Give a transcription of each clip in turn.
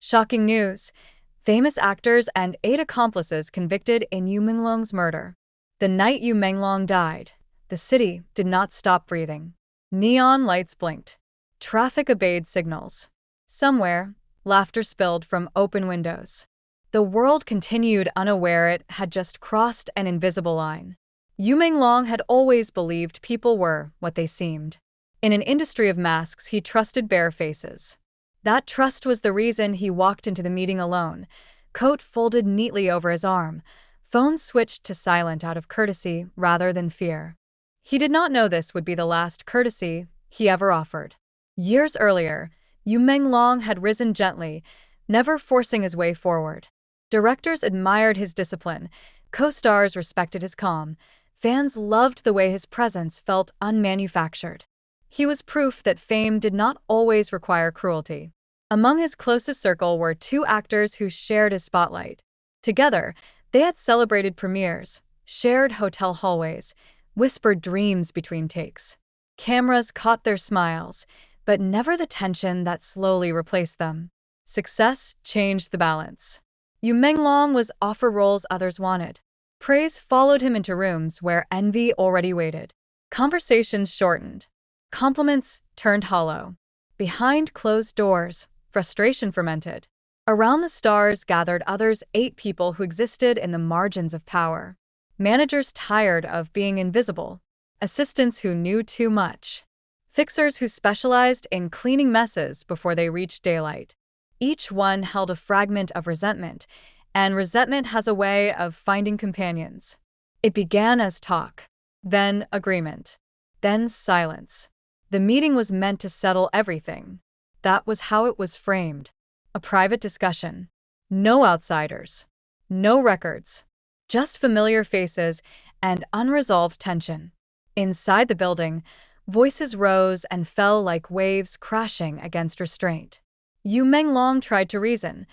Shocking news. Famous actors and 8 accomplices convicted in Yu Menglong's murder. The night Yu Menglong died, the city did not stop breathing. Neon lights blinked. Traffic obeyed signals. Somewhere, laughter spilled from open windows. The world continued unaware it had just crossed an invisible line. Yu Menglong had always believed people were what they seemed. In an industry of masks, he trusted bare faces. That trust was the reason he walked into the meeting alone, coat folded neatly over his arm, phone switched to silent out of courtesy rather than fear. He did not know this would be the last courtesy he ever offered. Years earlier, Yu Menglong had risen gently, never forcing his way forward. Directors admired his discipline, co-stars respected his calm, fans loved the way his presence felt unmanufactured. He was proof that fame did not always require cruelty. Among his closest circle were 2 actors who shared his spotlight. Together, they had celebrated premieres, shared hotel hallways, whispered dreams between takes. Cameras caught their smiles, but never the tension that slowly replaced them. Success changed the balance. Yu Menglong was offered roles others wanted. Praise followed him into rooms where envy already waited. Conversations shortened. Compliments turned hollow. Behind closed doors, frustration fermented. Around the stars gathered others 8 people who existed in the margins of power. Managers tired of being invisible. Assistants who knew too much. Fixers who specialized in cleaning messes before they reached daylight. Each one held a fragment of resentment, and resentment has a way of finding companions. It began as talk, then agreement, then silence. The meeting was meant to settle everything. That was how it was framed. A private discussion. No outsiders. No records. Just familiar faces and unresolved tension. Inside the building, voices rose and fell like waves crashing against restraint. Yu Menglong tried to reason,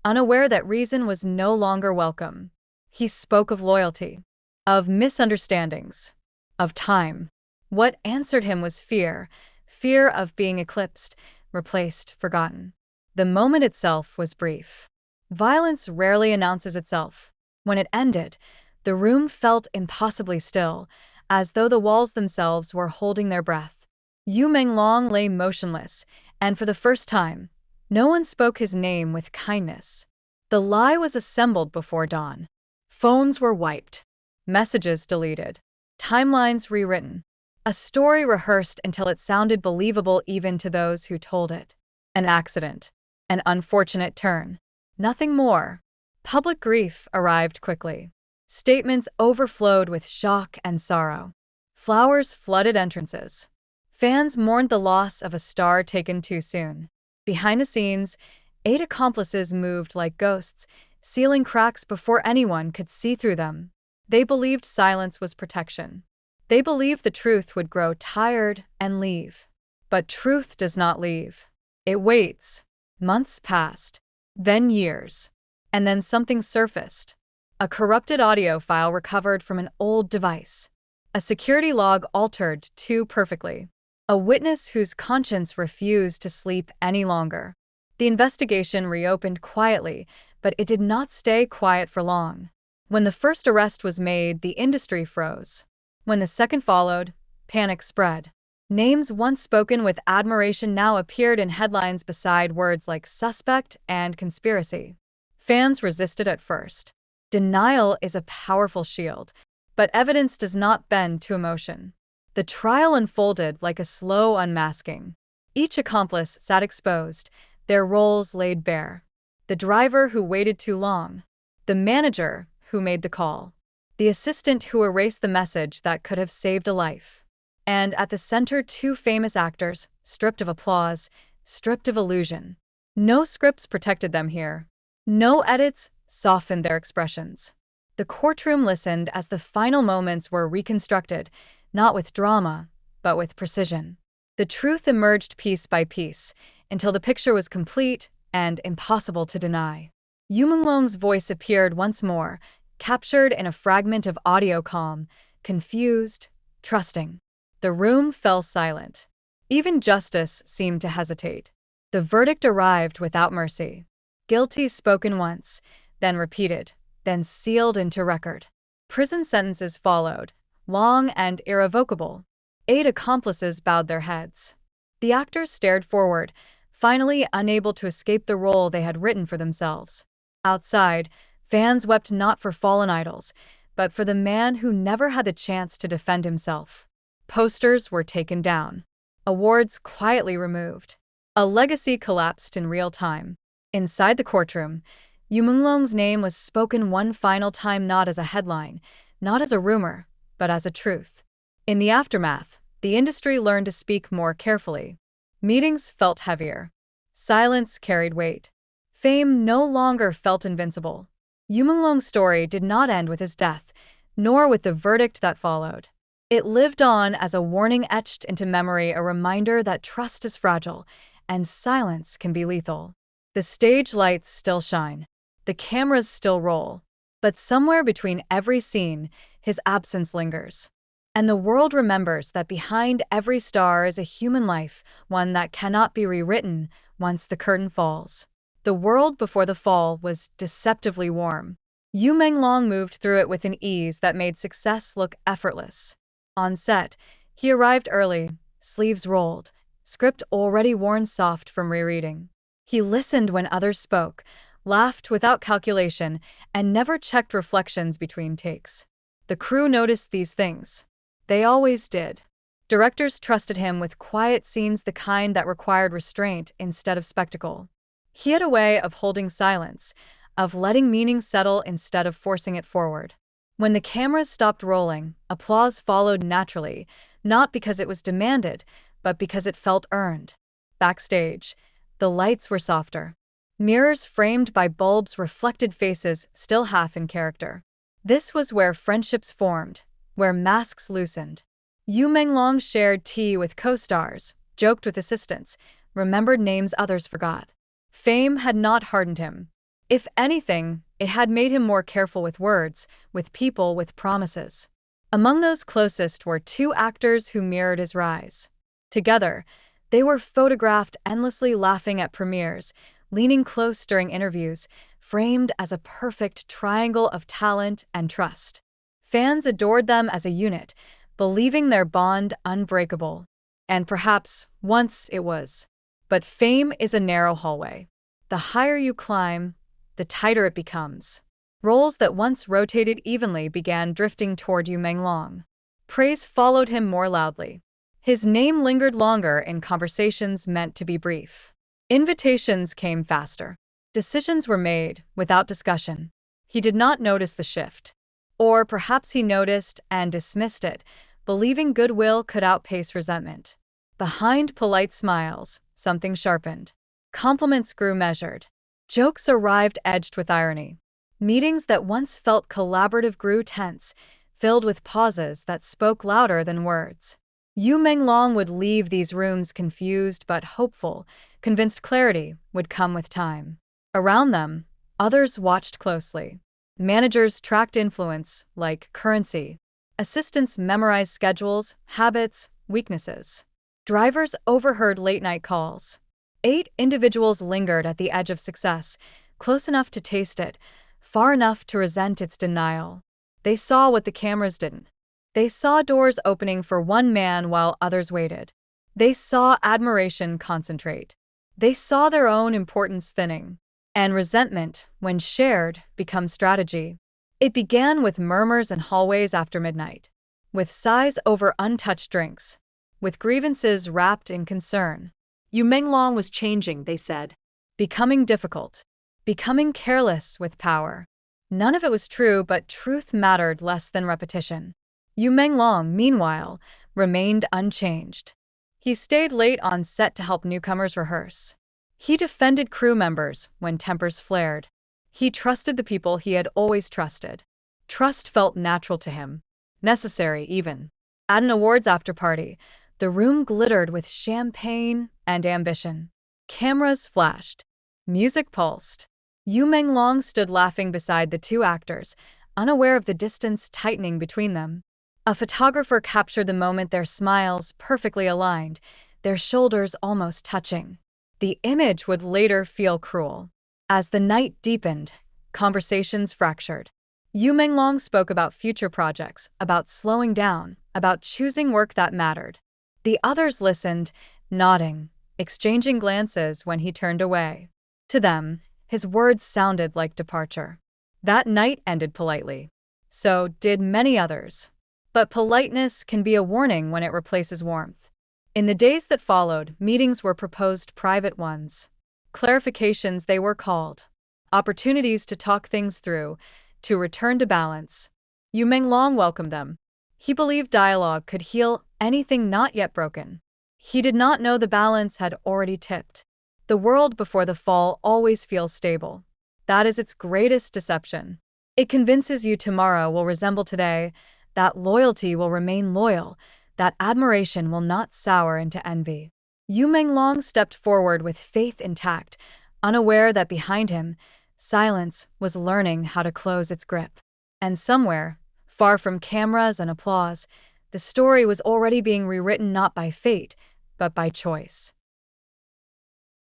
unaware that reason was no longer welcome. He spoke of loyalty, of misunderstandings, of time. What answered him was fear, fear of being eclipsed, replaced, forgotten. The moment itself was brief. Violence rarely announces itself. When it ended, the room felt impossibly still, as though the walls themselves were holding their breath. Yu Menglong lay motionless, and for the first time, no one spoke his name with kindness. The lie was assembled before dawn. Phones were wiped, messages deleted, timelines rewritten. A story rehearsed until it sounded believable even to those who told it. An accident. An unfortunate turn. Nothing more. Public grief arrived quickly. Statements overflowed with shock and sorrow. Flowers flooded entrances. Fans mourned the loss of a star taken too soon. Behind the scenes, 8 accomplices moved like ghosts, sealing cracks before anyone could see through them. They believed silence was protection. They believed the truth would grow tired and leave. But truth does not leave. It waits. Months passed, then years, and then something surfaced. A corrupted audio file recovered from an old device. A security log altered too perfectly. A witness whose conscience refused to sleep any longer. The investigation reopened quietly, but it did not stay quiet for long. When the first arrest was made, the industry froze. When the second followed, panic spread. Names once spoken with admiration now appeared in headlines beside words like suspect and conspiracy. Fans resisted at first. Denial is a powerful shield, but evidence does not bend to emotion. The trial unfolded like a slow unmasking. Each accomplice sat exposed, their roles laid bare. The driver who waited too long. The manager who made the call. The assistant who erased the message that could have saved a life. And at the center, 2 famous actors, stripped of applause, stripped of illusion. No scripts protected them here. No edits softened their expressions. The courtroom listened as the final moments were reconstructed, not with drama, but with precision. The truth emerged piece by piece, until the picture was complete and impossible to deny. Yu Menglong's voice appeared once more, captured in a fragment of audio calm, confused, trusting. The room fell silent. Even justice seemed to hesitate. The verdict arrived without mercy. Guilty spoken once, then repeated, then sealed into record. Prison sentences followed, long and irrevocable. 8 accomplices bowed their heads. The actors stared forward, finally unable to escape the role they had written for themselves. Outside, fans wept not for fallen idols, but for the man who never had the chance to defend himself. Posters were taken down. Awards quietly removed. A legacy collapsed in real time. Inside the courtroom, Yu Menglong's name was spoken one final time, not as a headline, not as a rumor, but as a truth. In the aftermath, the industry learned to speak more carefully. Meetings felt heavier. Silence carried weight. Fame no longer felt invincible. Yu Menglong's story did not end with his death, nor with the verdict that followed. It lived on as a warning etched into memory, a reminder that trust is fragile and silence can be lethal. The stage lights still shine. The cameras still roll. But somewhere between every scene, his absence lingers. And the world remembers that behind every star is a human life, one that cannot be rewritten once the curtain falls. The world before the fall was deceptively warm. Yu Menglong moved through it with an ease that made success look effortless. On set, he arrived early, sleeves rolled, script already worn soft from rereading. He listened when others spoke, laughed without calculation, and never checked reflections between takes. The crew noticed these things. They always did. Directors trusted him with quiet scenes, the kind that required restraint instead of spectacle. He had a way of holding silence, of letting meaning settle instead of forcing it forward. When the cameras stopped rolling, applause followed naturally, not because it was demanded, but because it felt earned. Backstage, the lights were softer. Mirrors framed by bulbs reflected faces still half in character. This was where friendships formed, where masks loosened. Yu Menglong shared tea with co-stars, joked with assistants, remembered names others forgot. Fame had not hardened him. If anything, it had made him more careful with words, with people, with promises. Among those closest were 2 actors who mirrored his rise. Together, they were photographed endlessly, laughing at premieres, leaning close during interviews, framed as a perfect triangle of talent and trust. Fans adored them as a unit, believing their bond unbreakable. And perhaps once it was. But fame is a narrow hallway. The higher you climb, the tighter it becomes. Roles that once rotated evenly began drifting toward Yu Menglong. Praise followed him more loudly. His name lingered longer in conversations meant to be brief. Invitations came faster. Decisions were made without discussion. He did not notice the shift. Or perhaps he noticed and dismissed it, believing goodwill could outpace resentment. Behind polite smiles, something sharpened. Compliments grew measured. Jokes arrived edged with irony. Meetings that once felt collaborative grew tense, filled with pauses that spoke louder than words. Yu Menglong would leave these rooms confused but hopeful, convinced clarity would come with time. Around them, others watched closely. Managers tracked influence like currency. Assistants memorized schedules, habits, weaknesses. Drivers overheard late-night calls. 8 individuals lingered at the edge of success, close enough to taste it, far enough to resent its denial. They saw what the cameras didn't. They saw doors opening for one man while others waited. They saw admiration concentrate. They saw their own importance thinning. And resentment, when shared, becomes strategy. It began with murmurs in hallways after midnight. With sighs over untouched drinks. With grievances wrapped in concern. Yu Menglong was changing, they said. Becoming difficult. Becoming careless with power. None of it was true, but truth mattered less than repetition. Yu Menglong, meanwhile, remained unchanged. He stayed late on set to help newcomers rehearse. He defended crew members when tempers flared. He trusted the people he had always trusted. Trust felt natural to him. Necessary, even. At an awards after-party, the room glittered with champagne and ambition. Cameras flashed. Music pulsed. Yu Menglong stood laughing beside the 2 actors, unaware of the distance tightening between them. A photographer captured the moment, their smiles perfectly aligned, their shoulders almost touching. The image would later feel cruel. As the night deepened, conversations fractured. Yu Menglong spoke about future projects, about slowing down, about choosing work that mattered. The others listened, nodding, exchanging glances when he turned away. To them, his words sounded like departure. That night ended politely. So did many others. But politeness can be a warning when it replaces warmth. In the days that followed, meetings were proposed, private ones. Clarifications, they were called. Opportunities to talk things through, to return to balance. Yu Menglong welcomed them. He believed dialogue could heal anything not yet broken. He did not know the balance had already tipped. The world before the fall always feels stable. That is its greatest deception. It convinces you tomorrow will resemble today, that loyalty will remain loyal, that admiration will not sour into envy. Yu Menglong stepped forward with faith intact, unaware that behind him, silence was learning how to close its grip. And somewhere, far from cameras and applause, the story was already being rewritten not by fate, but by choice.